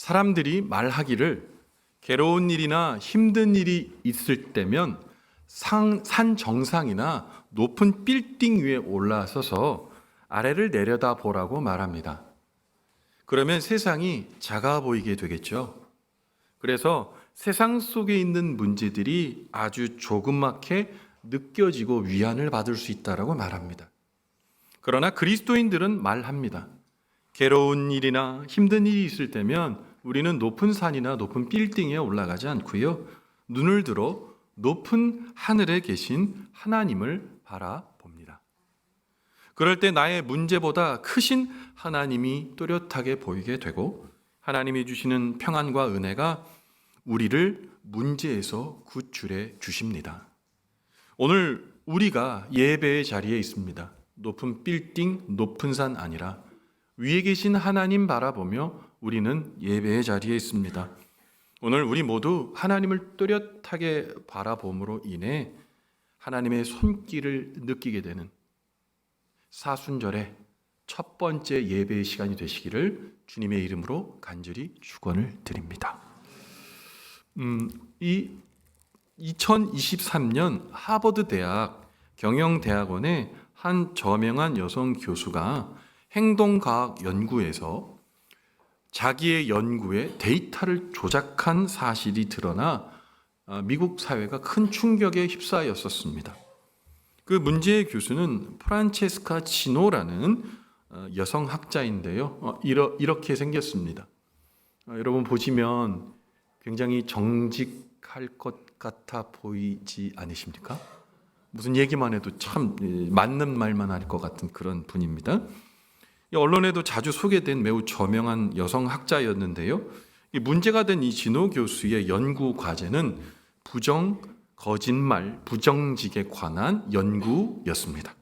사람들이 말하기를 괴로운 일이나 힘든 일이 있을 때면 산 정상이나 높은 빌딩 위에 올라서서 아래를 내려다 보라고 말합니다. 그러면 세상이 작아 보이게 되겠죠. 그래서 세상 속에 있는 문제들이 아주 조그맣게 느껴지고 위안을 받을 수 있다고 말합니다. 그러나 그리스도인들은 말합니다. 괴로운 일이나 힘든 일이 있을 때면 우리는 높은 산이나 높은 빌딩에 올라가지 않고요. 눈을 들어 높은 하늘에 계신 하나님을 바라봅니다. 그럴 때 나의 문제보다 크신 하나님이 또렷하게 보이게 되고 하나님이 주시는 평안과 은혜가 우리를 문제에서 구출해 주십니다. 오늘 우리가 예배의 자리에 있습니다. 높은 빌딩, 높은 산 아니라 위에 계신 하나님 바라보며 우리는 예배의 자리에 있습니다. 오늘 우리 모두 하나님을 또렷하게 바라봄으로 인해 하나님의 손길을 느끼게 되는 사순절의 첫 번째 예배의 시간이 되시기를 주님의 이름으로 간절히 축원을 드립니다. 이 2023년 하버드 대학 경영대학원의 한 저명한 여성 교수가 행동과학 연구에서 자기의 연구에 데이터를 조작한 사실이 드러나 미국 사회가 큰 충격에 휩싸였었습니다. 그 문제의 교수는 프란체스카 지노라는 여성학자인데요. 이렇게 생겼습니다. 여러분 보시면 굉장히 정직할 것 같아 보이지 않으십니까? 무슨 얘기만 해도 참 맞는 말만 할 것 같은 그런 분입니다. 언론에도 자주 소개된 매우 저명한 여성학자였는데요. 문제가 된 이 진호 교수의 연구 과제는 부정, 거짓말, 부정직에 관한 연구였습니다.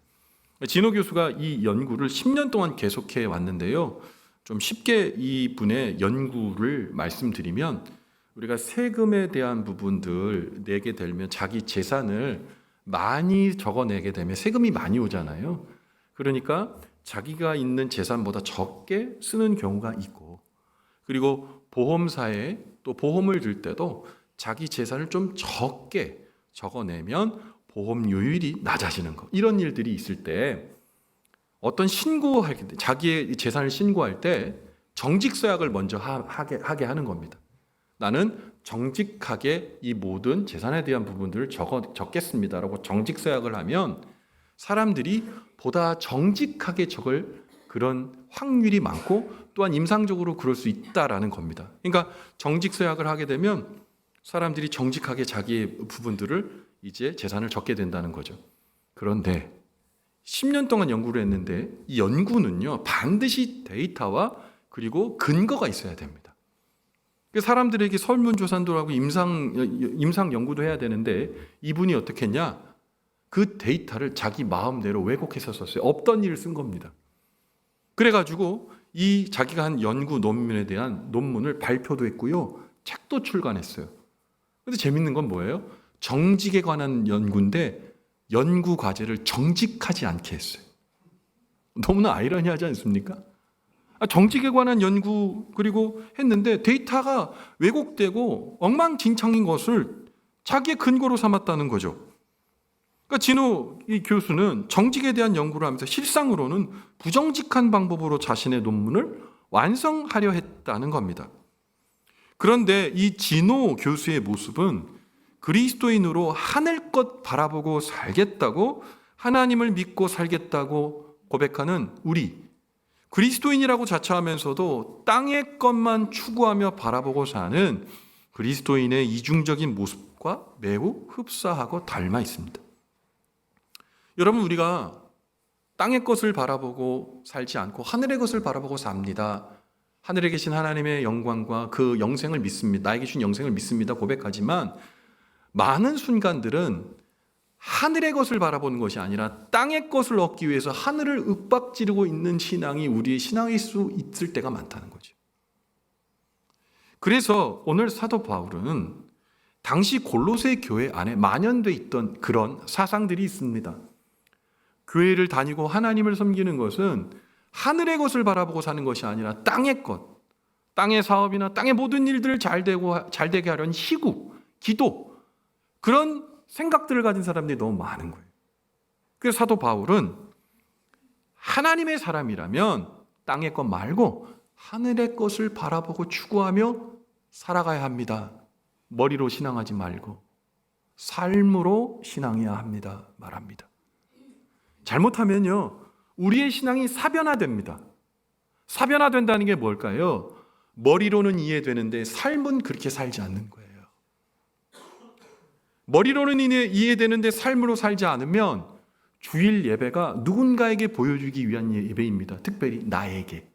진호 교수가 이 연구를 10년 동안 계속해 왔는데요. 좀 쉽게 이 분의 연구를 말씀드리면 우리가 세금에 대한 부분들 내게 되면 자기 재산을 많이 적어내게 되면 세금이 많이 오잖아요. 그러니까 자기가 있는 재산보다 적게 쓰는 경우가 있고, 그리고 보험사에 또 보험을 들 때도 자기 재산을 좀 적게 적어내면 보험료율이 낮아지는 것, 이런 일들이 있을 때 어떤 신고할 때 자기의 재산을 신고할 때 정직서약을 먼저 하게 하는 겁니다. 나는 정직하게 이 모든 재산에 대한 부분들을 적겠습니다라고 정직서약을 하면 사람들이 보다 정직하게 적을 그런 확률이 많고 또한 임상적으로 그럴 수 있다라는 겁니다. 그러니까 정직서약을 하게 되면 사람들이 정직하게 자기의 부분들을 이제 재산을 적게 된다는 거죠. 그런데 10년 동안 연구를 했는데 이 연구는요, 반드시 데이터와 그리고 근거가 있어야 됩니다. 사람들에게 설문조사도 하고 임상 연구도 해야 되는데 이분이 어떻게 했냐? 그 데이터를 자기 마음대로 왜곡해서 썼어요. 없던 일을 쓴 겁니다. 그래가지고 이 자기가 한 연구 논문에 대한 논문을 발표도 했고요. 책도 출간했어요. 근데 재밌는 건 뭐예요? 정직에 관한 연구인데 연구 과제를 정직하지 않게 했어요. 너무나 아이러니하지 않습니까? 정직에 관한 연구 그리고 했는데 데이터가 왜곡되고 엉망진창인 것을 자기의 근거로 삼았다는 거죠. 그러니까 진호 이 교수는 정직에 대한 연구를 하면서 실상으로는 부정직한 방법으로 자신의 논문을 완성하려 했다는 겁니다. 그런데 이 진호 교수의 모습은 그리스도인으로 하늘 것 바라보고 살겠다고, 하나님을 믿고 살겠다고 고백하는 우리 그리스도인이라고 자처하면서도 땅의 것만 추구하며 바라보고 사는 그리스도인의 이중적인 모습과 매우 흡사하고 닮아 있습니다. 여러분, 우리가 땅의 것을 바라보고 살지 않고 하늘의 것을 바라보고 삽니다. 하늘에 계신 하나님의 영광과 그 영생을 믿습니다. 나에게 주신 영생을 믿습니다. 고백하지만 많은 순간들은 하늘의 것을 바라보는 것이 아니라 땅의 것을 얻기 위해서 하늘을 윽박지르고 있는 신앙이 우리의 신앙일 수 있을 때가 많다는 거죠. 그래서 오늘 사도 바울은 당시 골로새 교회 안에 만연돼 있던 그런 사상들이 있습니다. 교회를 다니고 하나님을 섬기는 것은 하늘의 것을 바라보고 사는 것이 아니라 땅의 것, 땅의 사업이나 땅의 모든 일들을 잘 되게 하려는 희구, 기도, 그런 생각들을 가진 사람들이 너무 많은 거예요. 그래서 사도 바울은 하나님의 사람이라면 땅의 것 말고 하늘의 것을 바라보고 추구하며 살아가야 합니다. 머리로 신앙하지 말고 삶으로 신앙해야 합니다. 말합니다. 잘못하면요, 우리의 신앙이 사변화됩니다. 사변화된다는 게 뭘까요? 머리로는 이해되는데 삶은 그렇게 살지 않는 거예요. 머리로는 이해되는데 삶으로 살지 않으면 주일 예배가 누군가에게 보여주기 위한 예배입니다. 특별히 나에게.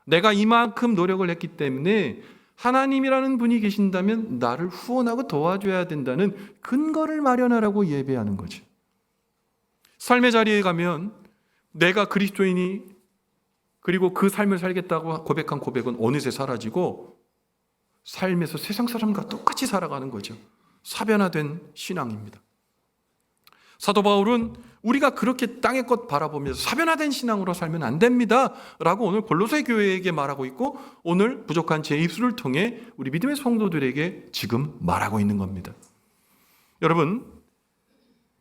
내가 이만큼 노력을 했기 때문에 하나님이라는 분이 계신다면 나를 후원하고 도와줘야 된다는 근거를 마련하라고 예배하는 거죠. 삶의 자리에 가면 내가 그리스도인이 그리고 그 삶을 살겠다고 고백한 고백은 어느새 사라지고 삶에서 세상 사람과 똑같이 살아가는 거죠. 사변화된 신앙입니다. 사도 바울은 우리가 그렇게 땅의 것 바라보면서 사변화된 신앙으로 살면 안 됩니다 라고 오늘 골로새 교회에게 말하고 있고, 오늘 부족한 제 입술을 통해 우리 믿음의 성도들에게 지금 말하고 있는 겁니다. 여러분,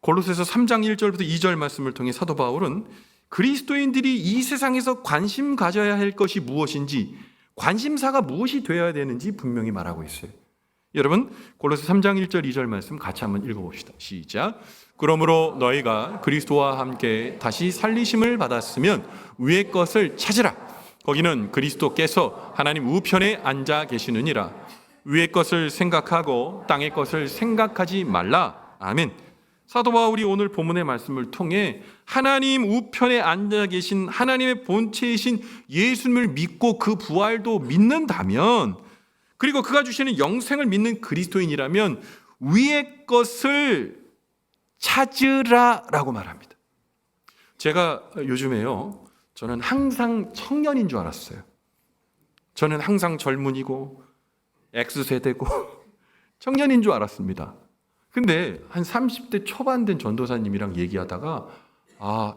골로새서 3장 1절부터 2절 말씀을 통해 사도 바울은 그리스도인들이 이 세상에서 관심 가져야 할 것이 무엇인지, 관심사가 무엇이 되어야 되는지 분명히 말하고 있어요. 여러분, 골로새 3장 1절 2절 말씀 같이 한번 읽어봅시다. 시작. 그러므로 너희가 그리스도와 함께 다시 살리심을 받았으면 위의 것을 찾으라. 거기는 그리스도께서 하나님 우편에 앉아 계시느니라. 위의 것을 생각하고 땅의 것을 생각하지 말라. 아멘. 사도 바울이 오늘 본문의 말씀을 통해 하나님 우편에 앉아 계신 하나님의 본체이신 예수님을 믿고 그 부활도 믿는다면, 그리고 그가 주시는 영생을 믿는 그리스도인이라면 위의 것을 찾으라라고 말합니다. 제가 요즘에요, 저는 항상 청년인 줄 알았어요. 저는 항상 젊은이고 X세대고 청년인 줄 알았습니다. 근데 한 30대 초반 된 전도사님이랑 얘기하다가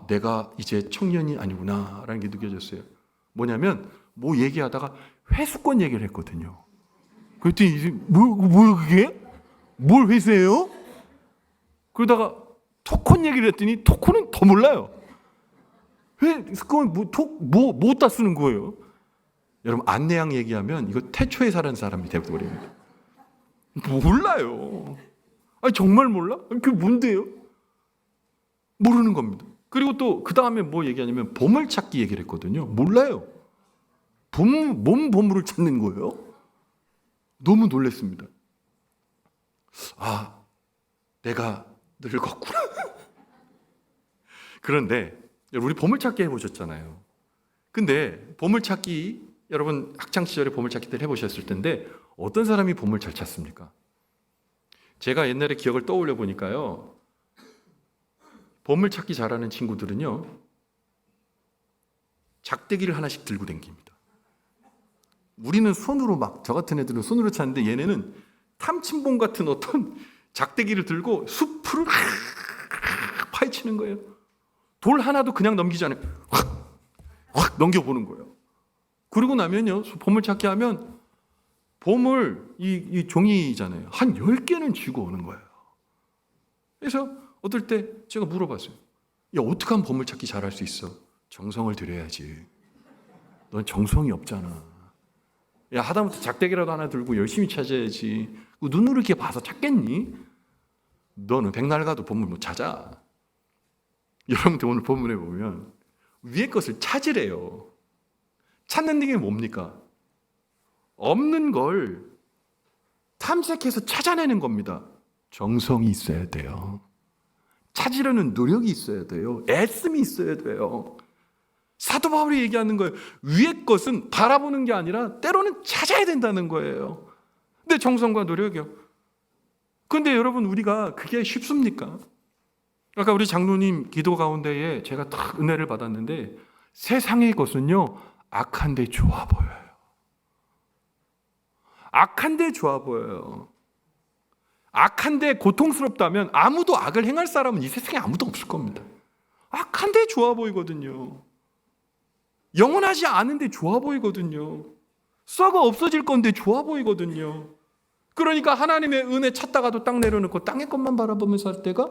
내가 이제 청년이 아니구나 라는 게 느껴졌어요. 뭐냐면 얘기하다가 회수권 얘기를 했거든요. 그랬더니 뭐야 그게? 뭘 회수해요? 그러다가 토큰 얘기를 했더니 토큰은 더 몰라요. 회수권 뭐다 쓰는 거예요? 여러분, 안내양 얘기하면 이거 태초에 살은 사람이 되어버립니다. 몰라요. 정말 몰라? 그게 뭔데요? 모르는 겁니다. 그리고 또 그 다음에 뭐 얘기하냐면 보물찾기 얘기를 했거든요. 몰라요. 뭔 보물을 찾는 거예요? 너무 놀랐습니다. 내가 늙었구나. 그런데 우리 보물찾기 해보셨잖아요. 근데 보물찾기, 여러분 학창시절에 보물찾기들 해보셨을 텐데 어떤 사람이 보물 잘 찾습니까? 제가 옛날에 기억을 떠올려 보니까요, 보물찾기 잘하는 친구들은요 작대기를 하나씩 들고 다닙니다. 우리는 손으로 저 같은 애들은 손으로 찾는데 얘네는 탐침봉 같은 어떤 작대기를 들고 숲을 파헤치는 거예요. 돌 하나도 그냥 넘기지 않아요. 확 넘겨보는 거예요. 그러고 나면요, 보물찾기 하면 보물, 이 종이잖아요. 한 10개는 쥐고 오는 거예요. 그래서 어떨 때 제가 물어봤어요. 어떻게 하면 보물찾기 잘할 수 있어? 정성을 들여야지. 넌 정성이 없잖아. 하다못해 작대기라도 하나 들고 열심히 찾아야지. 눈으로 이렇게 봐서 찾겠니? 너는 백날 가도 보물 못 찾아. 여러분들 오늘 본문에 보면 위의 것을 찾으래요. 찾는 게 뭡니까? 없는 걸 탐색해서 찾아내는 겁니다. 정성이 있어야 돼요. 찾으려는 노력이 있어야 돼요. 애씀이 있어야 돼요. 사도 바울이 얘기하는 거예요. 위의 것은 바라보는 게 아니라 때로는 찾아야 된다는 거예요. 근데 정성과 노력이요. 근데 여러분, 우리가 그게 쉽습니까? 아까 우리 장로님 기도 가운데에 제가 딱 은혜를 받았는데, 세상의 것은요 악한데 좋아 보여요. 악한데 좋아 보여요. 악한데 고통스럽다면 아무도 악을 행할 사람은 이 세상에 아무도 없을 겁니다. 악한데 좋아 보이거든요. 영원하지 않은데 좋아 보이거든요. 썩어 없어질 건데 좋아 보이거든요. 그러니까 하나님의 은혜 찾다가도 땅 내려놓고 땅의 것만 바라보면서 할 때가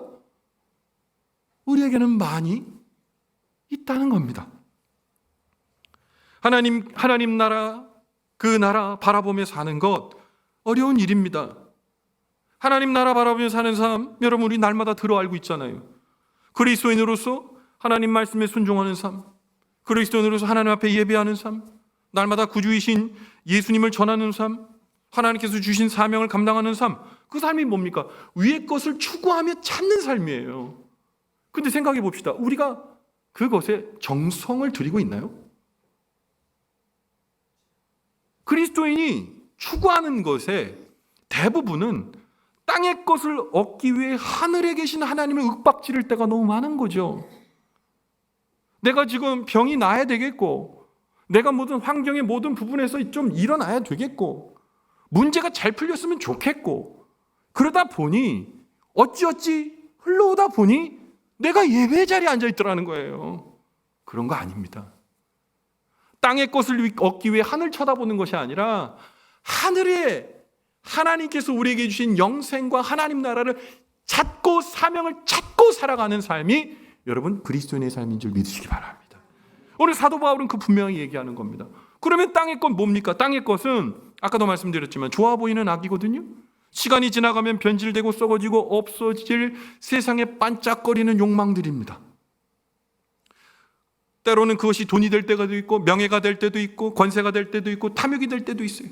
우리에게는 많이 있다는 겁니다. 하나님 나라, 그 나라 바라보며 사는 것 어려운 일입니다. 하나님 나라 바라보며 사는 삶, 여러분 우리 날마다 들어 알고 있잖아요. 그리스도인으로서 하나님 말씀에 순종하는 삶, 그리스도인으로서 하나님 앞에 예배하는 삶, 날마다 구주이신 예수님을 전하는 삶, 하나님께서 주신 사명을 감당하는 삶, 그 삶이 뭡니까? 위의 것을 추구하며 찾는 삶이에요. 근데 생각해 봅시다. 우리가 그것에 정성을 들이고 있나요? 그리스도인이 추구하는 것에 대부분은 땅의 것을 얻기 위해 하늘에 계신 하나님을 윽박지를 때가 너무 많은 거죠. 내가 지금 병이 나야 되겠고, 내가 모든 환경의 모든 부분에서 좀 일어나야 되겠고, 문제가 잘 풀렸으면 좋겠고, 그러다 보니 어찌어찌 흘러오다 보니 내가 예배 자리에 앉아있더라는 거예요. 그런 거 아닙니다. 땅의 것을 얻기 위해 하늘 쳐다보는 것이 아니라 하늘에 하나님께서 우리에게 주신 영생과 하나님 나라를 찾고 사명을 찾고 살아가는 삶이 여러분 그리스도인의 삶인 줄 믿으시기 바랍니다. 오늘 사도 바울은 그 분명히 얘기하는 겁니다. 그러면 땅의 것 뭡니까? 땅의 것은 아까도 말씀드렸지만 좋아 보이는 악이거든요. 시간이 지나가면 변질되고 썩어지고 없어질 세상에 반짝거리는 욕망들입니다. 때로는 그것이 돈이 될 때가 있고 명예가 될 때도 있고 권세가 될 때도 있고 탐욕이 될 때도 있어요.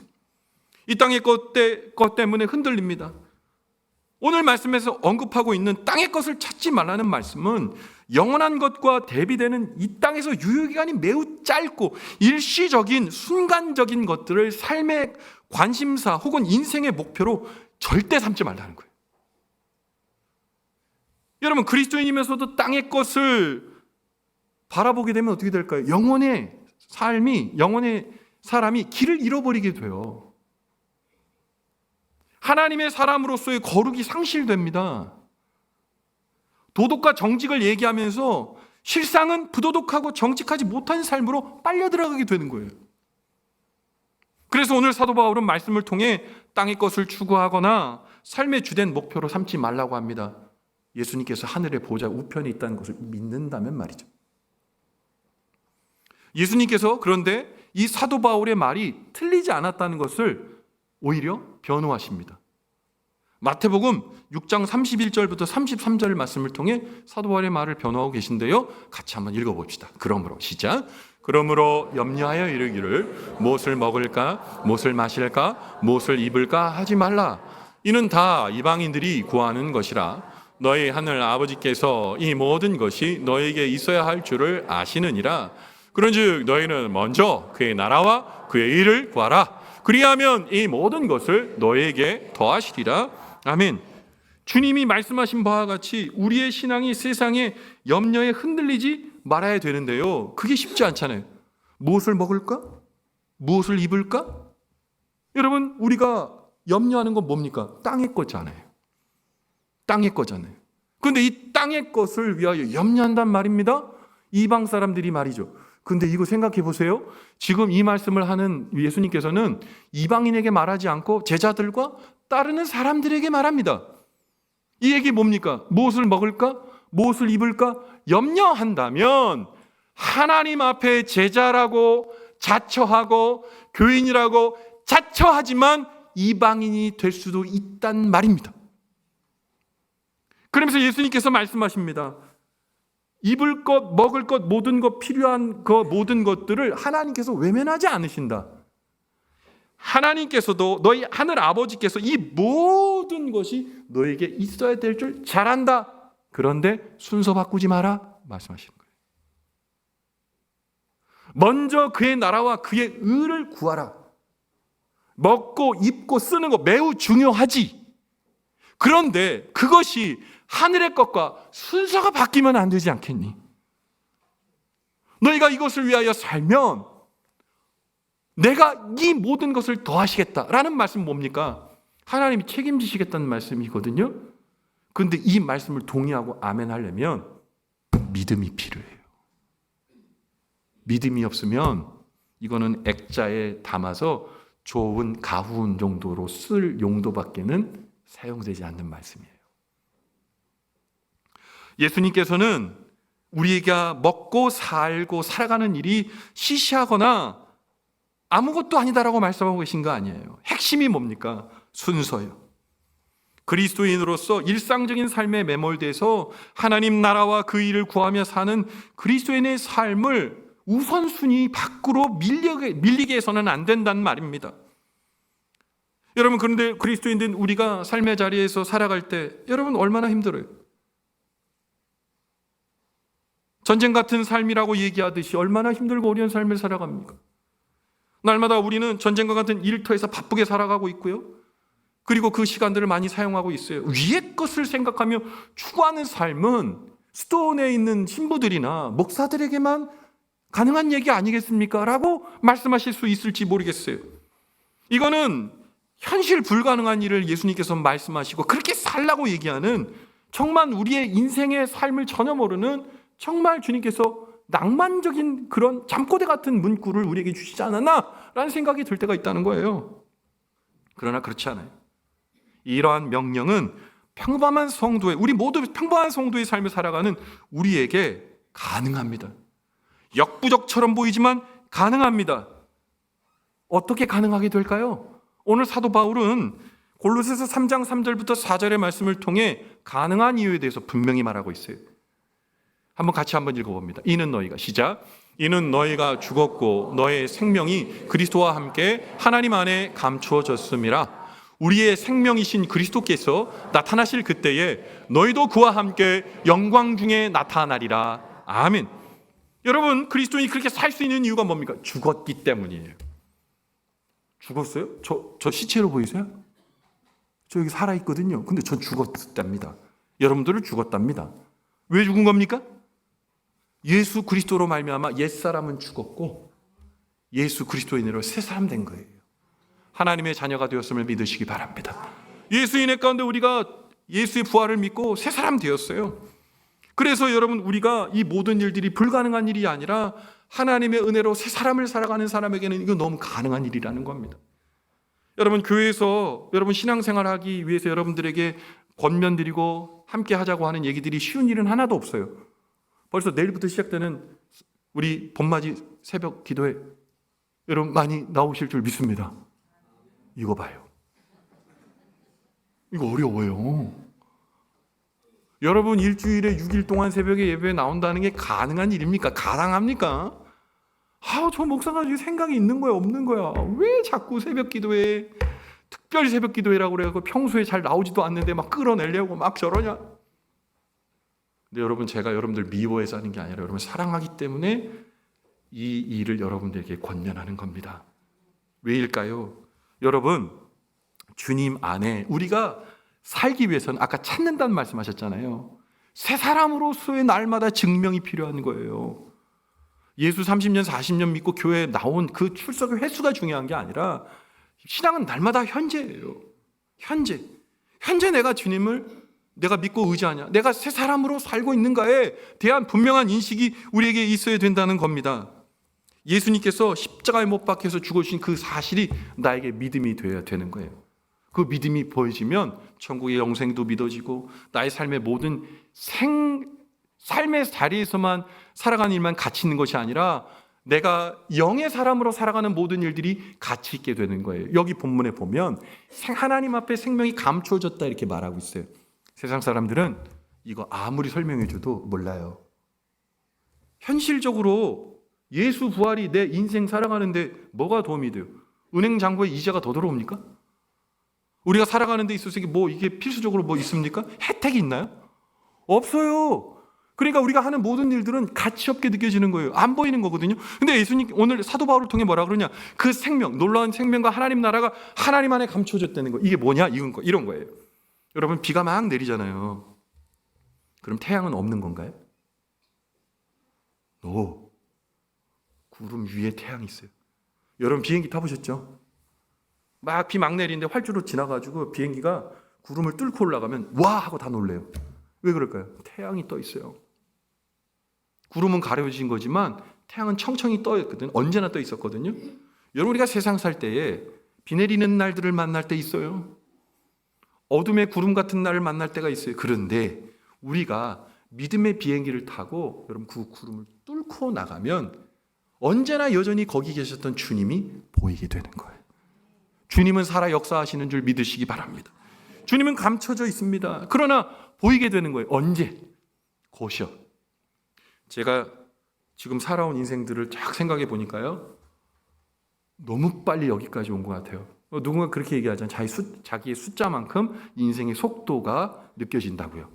이 땅의 것 때문에 흔들립니다. 오늘 말씀에서 언급하고 있는 땅의 것을 찾지 말라는 말씀은 영원한 것과 대비되는 이 땅에서 유효기간이 매우 짧고 일시적인 순간적인 것들을 삶의 관심사 혹은 인생의 목표로 절대 삼지 말라는 거예요. 여러분 그리스도인이면서도 땅의 것을 바라보게 되면 어떻게 될까요? 영혼의 사람이 길을 잃어버리게 돼요. 하나님의 사람으로서의 거룩이 상실됩니다. 도덕과 정직을 얘기하면서 실상은 부도덕하고 정직하지 못한 삶으로 빨려 들어가게 되는 거예요. 그래서 오늘 사도 바울은 말씀을 통해 땅의 것을 추구하거나 삶의 주된 목표로 삼지 말라고 합니다. 예수님께서 하늘의 보좌 우편에 있다는 것을 믿는다면 말이죠. 예수님께서 그런데 이 사도 바울의 말이 틀리지 않았다는 것을 오히려 변호하십니다. 마태복음 6장 31절부터 33절 말씀을 통해 사도 바울의 말을 변호하고 계신데요. 같이 한번 읽어봅시다. 그러므로 시작. 그러므로 염려하여 이르기를 무엇을 먹을까, 무엇을 마실까, 무엇을 입을까 하지 말라. 이는 다 이방인들이 구하는 것이라. 너희 하늘 아버지께서 이 모든 것이 너에게 있어야 할 줄을 아시느니라. 그런즉 너희는 먼저 그의 나라와 그의 일을 구하라. 그리하면 이 모든 것을 너희에게 더하시리라. 아멘. 주님이 말씀하신 바와 같이 우리의 신앙이 세상의 염려에 흔들리지 말아야 되는데요. 그게 쉽지 않잖아요. 무엇을 먹을까? 무엇을 입을까? 여러분 우리가 염려하는 건 뭡니까? 땅의 거잖아요. 땅의 거잖아요. 그런데 이 땅의 것을 위하여 염려한단 말입니다. 이방 사람들이 말이죠. 근데 이거 생각해 보세요. 지금 이 말씀을 하는 예수님께서는 이방인에게 말하지 않고 제자들과 따르는 사람들에게 말합니다. 이 얘기 뭡니까? 무엇을 먹을까? 무엇을 입을까? 염려한다면 하나님 앞에 제자라고 자처하고 교인이라고 자처하지만 이방인이 될 수도 있단 말입니다. 그러면서 예수님께서 말씀하십니다. 입을 것, 먹을 것, 모든 것, 필요한 그 모든 것들을 하나님께서 외면하지 않으신다. 하나님께서도 너희 하늘 아버지께서 이 모든 것이 너에게 있어야 될 줄 잘 안다. 그런데 순서 바꾸지 마라 말씀하시는 거예요. 먼저 그의 나라와 그의 의를 구하라. 먹고 입고 쓰는 거 매우 중요하지. 그런데 그것이 하늘의 것과 순서가 바뀌면 안 되지 않겠니? 너희가 이것을 위하여 살면 내가 이 모든 것을 더하시겠다라는 말씀은 뭡니까? 하나님이 책임지시겠다는 말씀이거든요. 그런데 이 말씀을 동의하고 아멘 하려면 믿음이 필요해요. 믿음이 없으면 이거는 액자에 담아서 좋은 가훈 정도로 쓸 용도밖에는 사용되지 않는 말씀이에요. 예수님께서는 우리가 먹고 살고 살아가는 일이 시시하거나 아무것도 아니다라고 말씀하고 계신 거 아니에요. 핵심이 뭡니까? 순서요. 그리스도인으로서 일상적인 삶에 매몰돼서 하나님 나라와 그 일을 구하며 사는 그리스도인의 삶을 우선순위 밖으로 밀리게 해서는 안 된다는 말입니다. 여러분, 그런데 그리스도인된 우리가 삶의 자리에서 살아갈 때 여러분 얼마나 힘들어요? 전쟁 같은 삶이라고 얘기하듯이 얼마나 힘들고 어려운 삶을 살아갑니까? 날마다 우리는 전쟁과 같은 일터에서 바쁘게 살아가고 있고요. 그리고 그 시간들을 많이 사용하고 있어요. 위의 것을 생각하며 추구하는 삶은 수도원에 있는 신부들이나 목사들에게만 가능한 얘기 아니겠습니까? 라고 말씀하실 수 있을지 모르겠어요. 이거는 현실 불가능한 일을 예수님께서 말씀하시고 그렇게 살라고 얘기하는 정말 우리의 인생의 삶을 전혀 모르는 정말 주님께서 낭만적인 그런 잠꼬대 같은 문구를 우리에게 주시지 않았나? 라는 생각이 들 때가 있다는 거예요. 그러나 그렇지 않아요. 이러한 명령은 평범한 성도의, 우리 모두 평범한 성도의 삶을 살아가는 우리에게 가능합니다. 역부족처럼 보이지만 가능합니다. 어떻게 가능하게 될까요? 오늘 사도 바울은 골로새서 3장 3절부터 4절의 말씀을 통해 가능한 이유에 대해서 분명히 말하고 있어요. 같이 한번 읽어봅니다. 이는 너희가 죽었고 너의 생명이 그리스도와 함께 하나님 안에 감추어졌음이라. 우리의 생명이신 그리스도께서 나타나실 그때에 너희도 그와 함께 영광 중에 나타나리라. 아멘. 여러분, 그리스도인이 그렇게 살 수 있는 이유가 뭡니까? 죽었기 때문이에요. 죽었어요? 저 시체로 보이세요? 저 여기 살아있거든요. 근데 저 죽었답니다. 여러분들은 죽었답니다. 왜 죽은 겁니까? 예수 그리스도로 말미암아 옛사람은 죽었고 예수 그리스도인으로 새 사람 된 거예요. 하나님의 자녀가 되었음을 믿으시기 바랍니다. 예수인의 가운데 우리가 예수의 부활을 믿고 새 사람 되었어요. 그래서 여러분, 우리가 이 모든 일들이 불가능한 일이 아니라 하나님의 은혜로 새 사람을 살아가는 사람에게는 이거 너무 가능한 일이라는 겁니다. 여러분, 교회에서 여러분 신앙생활 하기 위해서 여러분들에게 권면드리고 함께 하자고 하는 얘기들이 쉬운 일은 하나도 없어요. 벌써 내일부터 시작되는 우리 봄맞이 새벽 기도회 여러분 많이 나오실 줄 믿습니다. 이거 봐요. 이거 어려워요. 여러분, 일주일에 6일 동안 새벽에 예배에 나온다는 게 가능한 일입니까? 가능합니까? 저 목사가 생각이 있는 거야, 없는 거야? 왜 자꾸 새벽 기도회, 특별히 새벽 기도회라고 그래갖고 평소에 잘 나오지도 않는데 막 끌어내려고 막 저러냐? 근데 여러분, 제가 여러분들 미워해서 하는 게 아니라 여러분 사랑하기 때문에 이 일을 여러분들에게 권면하는 겁니다. 왜일까요? 여러분, 주님 안에 우리가 살기 위해서는 아까 찾는다는 말씀하셨잖아요. 새 사람으로서의 날마다 증명이 필요한 거예요. 예수 30년 40년 믿고 교회에 나온 그 출석의 횟수가 중요한 게 아니라 신앙은 날마다 현재예요. 현재 내가 주님을 내가 믿고 의지하냐, 내가 새 사람으로 살고 있는가에 대한 분명한 인식이 우리에게 있어야 된다는 겁니다. 예수님께서 십자가에 못 박혀서 죽으신 그 사실이 나에게 믿음이 되어야 되는 거예요. 그 믿음이 보여지면 천국의 영생도 믿어지고 나의 삶의 모든 삶의 자리에서만 살아가는 일만 가치 있는 것이 아니라 내가 영의 사람으로 살아가는 모든 일들이 가치 있게 되는 거예요. 여기 본문에 보면 하나님 앞에 생명이 감추어졌다 이렇게 말하고 있어요. 세상 사람들은 이거 아무리 설명해 줘도 몰라요. 현실적으로 예수 부활이 내 인생 살아가는데 뭐가 도움이 돼요? 은행 잔고에 이자가 더 들어옵니까? 우리가 살아가는 데 있어서 이게 필수적으로 있습니까? 혜택이 있나요? 없어요. 그러니까 우리가 하는 모든 일들은 가치 없게 느껴지는 거예요. 안 보이는 거거든요. 근데 예수님 오늘 사도 바울을 통해 뭐라 그러냐? 그 생명, 놀라운 생명과 하나님 나라가 하나님 안에 감춰졌다는 거. 이게 뭐냐? 이런 거예요. 여러분, 비가 막 내리잖아요. 그럼 태양은 없는 건가요? 구름 위에 태양이 있어요. 여러분, 비행기 타보셨죠? 비 막 내리는데 활주로 지나가지고 비행기가 구름을 뚫고 올라가면 와 하고 다 놀래요. 왜 그럴까요? 태양이 떠 있어요. 구름은 가려진 거지만 태양은 청청이 떠 있거든요. 언제나 떠 있었거든요. 여러분, 우리가 세상 살 때에 비 내리는 날들을 만날 때 있어요. 어둠의 구름 같은 날을 만날 때가 있어요. 그런데 우리가 믿음의 비행기를 타고 여러분 그 구름을 뚫고 나가면 언제나 여전히 거기 계셨던 주님이 보이게 되는 거예요. 주님은 살아 역사하시는 줄 믿으시기 바랍니다. 주님은 감춰져 있습니다. 그러나 보이게 되는 거예요. 언제? 곧이요. 제가 지금 살아온 인생들을 쫙 생각해 보니까요, 너무 빨리 여기까지 온 것 같아요. 누군가 그렇게 얘기하잖아요. 자기의 숫자만큼 인생의 속도가 느껴진다고요.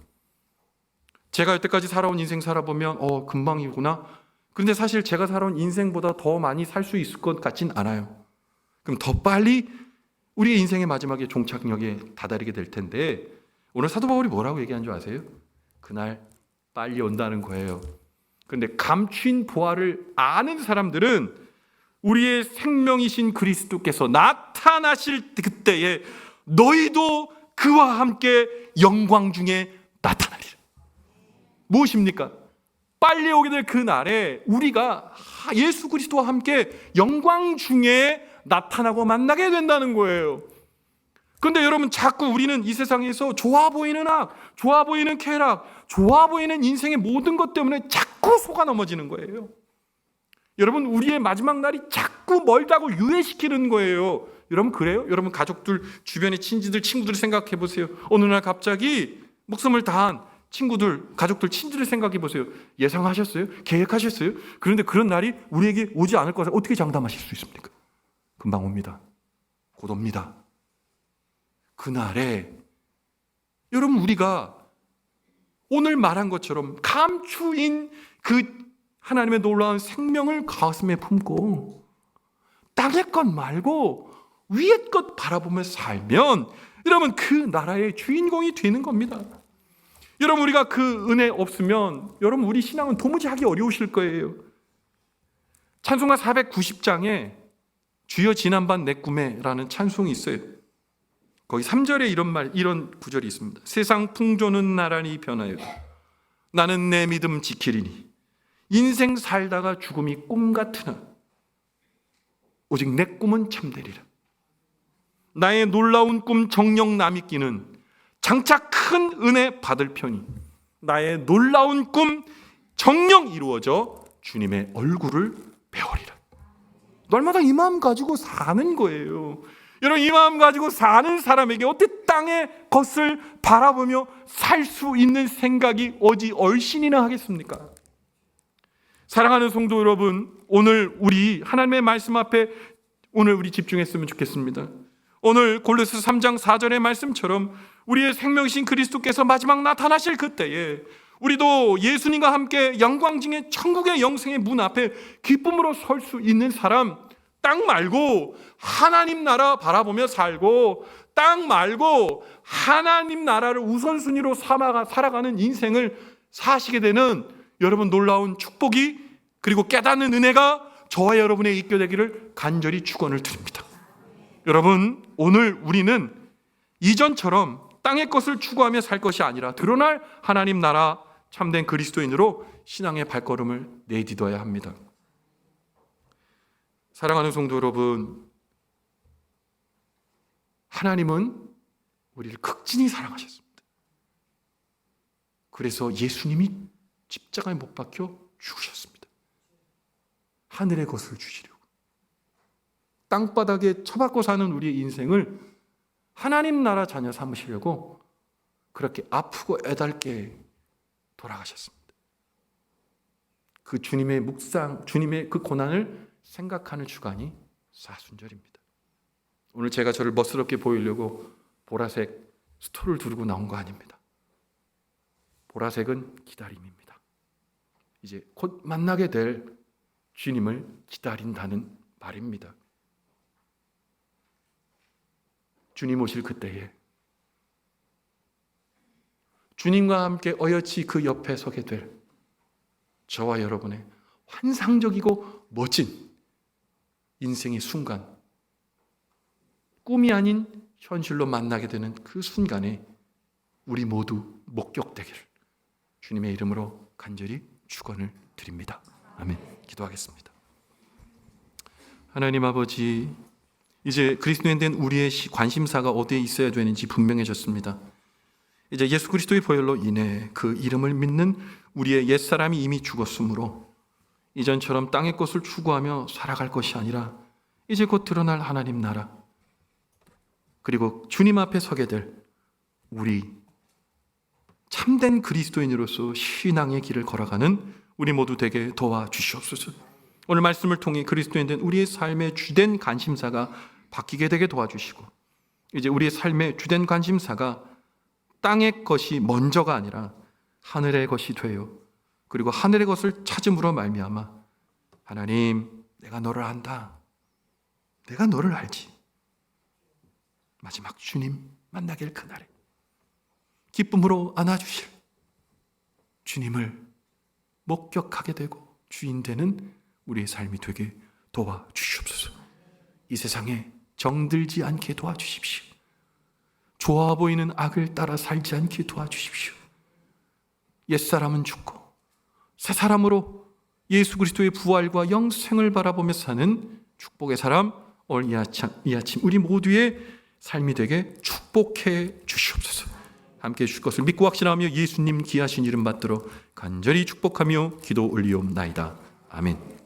제가 여태까지 살아온 인생 살아보면 금방이구나. 그런데 사실 제가 살아온 인생보다 더 많이 살 수 있을 것 같진 않아요. 그럼 더 빨리 우리의 인생의 마지막에 종착역에 다다르게 될 텐데, 오늘 사도 바울이 뭐라고 얘기한 줄 아세요? 그날 빨리 온다는 거예요. 그런데 감추인 보화를 아는 사람들은 우리의 생명이신 그리스도께서 나타나실 그때에 너희도 그와 함께 영광 중에 나타나리라. 무엇입니까? 빨리 오게 될 그 날에 우리가 예수 그리스도와 함께 영광 중에 나타나고 만나게 된다는 거예요. 그런데 여러분, 자꾸 우리는 이 세상에서 좋아 보이는 악, 좋아 보이는 쾌락, 좋아 보이는 인생의 모든 것 때문에 자꾸 속아 넘어지는 거예요. 여러분, 우리의 마지막 날이 자꾸 멀다고 유예시키는 거예요. 여러분, 그래요? 여러분, 가족들, 주변의 친지들, 친구들 생각해 보세요. 어느 날 갑자기 목숨을 다한 친구들, 가족들, 친지들 생각해 보세요. 예상하셨어요? 계획하셨어요? 그런데 그런 날이 우리에게 오지 않을 것을 어떻게 장담하실 수 있습니까? 금방 옵니다. 곧 옵니다. 그날에 여러분, 우리가 오늘 말한 것처럼 감추인 그 하나님의 놀라운 생명을 가슴에 품고 땅의 것 말고 위의 것 바라보며 살면 여러분, 그 나라의 주인공이 되는 겁니다. 여러분, 우리가 그 은혜 없으면 여러분, 우리 신앙은 도무지 하기 어려우실 거예요. 찬송가 490장에 주여 지난밤 내 꿈에라는 찬송이 있어요. 거기 3절에 이런 구절이 있습니다. 세상 풍조는 나란히 변하여도 나는 내 믿음 지키리니 인생 살다가 죽음이 꿈 같으나 오직 내 꿈은 참되리라. 나의 놀라운 꿈 정녕 남이 끼는 장차 큰 은혜 받을 편이 나의 놀라운 꿈 정녕 이루어져 주님의 얼굴을 배우리라. 날마다 이 마음 가지고 사는 거예요. 여러분, 이 마음 가지고 사는 사람에게 어떻게 땅의 것을 바라보며 살 수 있는 생각이 어디 얼씬이나 하겠습니까? 사랑하는 성도 여러분, 오늘 우리 하나님의 말씀 앞에 오늘 우리 집중했으면 좋겠습니다. 오늘 골로새서 3장 4절의 말씀처럼 우리의 생명이신 그리스도께서 마지막 나타나실 그때에 우리도 예수님과 함께 영광 중에 천국의 영생의 문 앞에 기쁨으로 설 수 있는 사람, 땅 말고 하나님 나라 바라보며 살고 땅 말고 하나님 나라를 우선순위로 살아가는 인생을 사시게 되는 여러분 놀라운 축복이 그리고 깨닫는 은혜가 저와 여러분의 있게 되기를 간절히 축원을 드립니다. 여러분, 오늘 우리는 이전처럼 땅의 것을 추구하며 살 것이 아니라 드러날 하나님 나라 참된 그리스도인으로 신앙의 발걸음을 내디뎌야 합니다. 사랑하는 성도 여러분, 하나님은 우리를 극진히 사랑하셨습니다. 그래서 예수님이 십자가에 못 박혀 죽으셨습니다. 하늘의 것을 주시려고. 땅바닥에 처박고 사는 우리의 인생을 하나님 나라 자녀 삼으시려고 그렇게 아프고 애달게 돌아가셨습니다. 그 주님의 묵상, 주님의 그 고난을 생각하는 주간이 사순절입니다. 오늘 제가 저를 멋스럽게 보이려고 보라색 스토를 두르고 나온 거 아닙니다. 보라색은 기다림입니다. 이제 곧 만나게 될 주님을 기다린다는 말입니다. 주님 오실 그때에 주님과 함께 어여치 그 옆에 서게 될 저와 여러분의 환상적이고 멋진 인생의 순간, 꿈이 아닌 현실로 만나게 되는 그 순간에 우리 모두 목격되기를 주님의 이름으로 간절히 축원을 드립니다. 아멘. 기도하겠습니다. 하나님 아버지, 이제 그리스도인 된 우리의 관심사가 어디에 있어야 되는지 분명해졌습니다. 이제 예수 그리스도의 보혈로 인해 그 이름을 믿는 우리의 옛사람이 이미 죽었으므로 이전처럼 땅의 것을 추구하며 살아갈 것이 아니라 이제 곧 드러날 하나님 나라, 그리고 주님 앞에 서게 될 우리 참된 그리스도인으로서 신앙의 길을 걸어가는 우리 모두 되게 도와주시옵소서. 오늘 말씀을 통해 그리스도인 된 우리의 삶의 주된 관심사가 바뀌게 되게 도와주시고, 이제 우리의 삶의 주된 관심사가 땅의 것이 먼저가 아니라 하늘의 것이 되어, 그리고 하늘의 것을 찾음으로 말미암아 하나님, 내가 너를 안다, 내가 너를 알지, 마지막 주님 만나길 그날에 기쁨으로 안아주실 주님을 목격하게 되고 주인 되는 우리의 삶이 되게 도와주시옵소서. 이 세상에 정들지 않게 도와주십시오. 좋아 보이는 악을 따라 살지 않게 도와주십시오. 옛사람은 죽고 새 사람으로 예수 그리스도의 부활과 영생을 바라보며 사는 축복의 사람, 오늘 이 아침 우리 모두의 삶이 되게 축복해 주시옵소서. 함께 해주실 것을 믿고 확신하며 예수님 귀하신 이름 받들어 간절히 축복하며 기도 올리옵나이다. 아멘.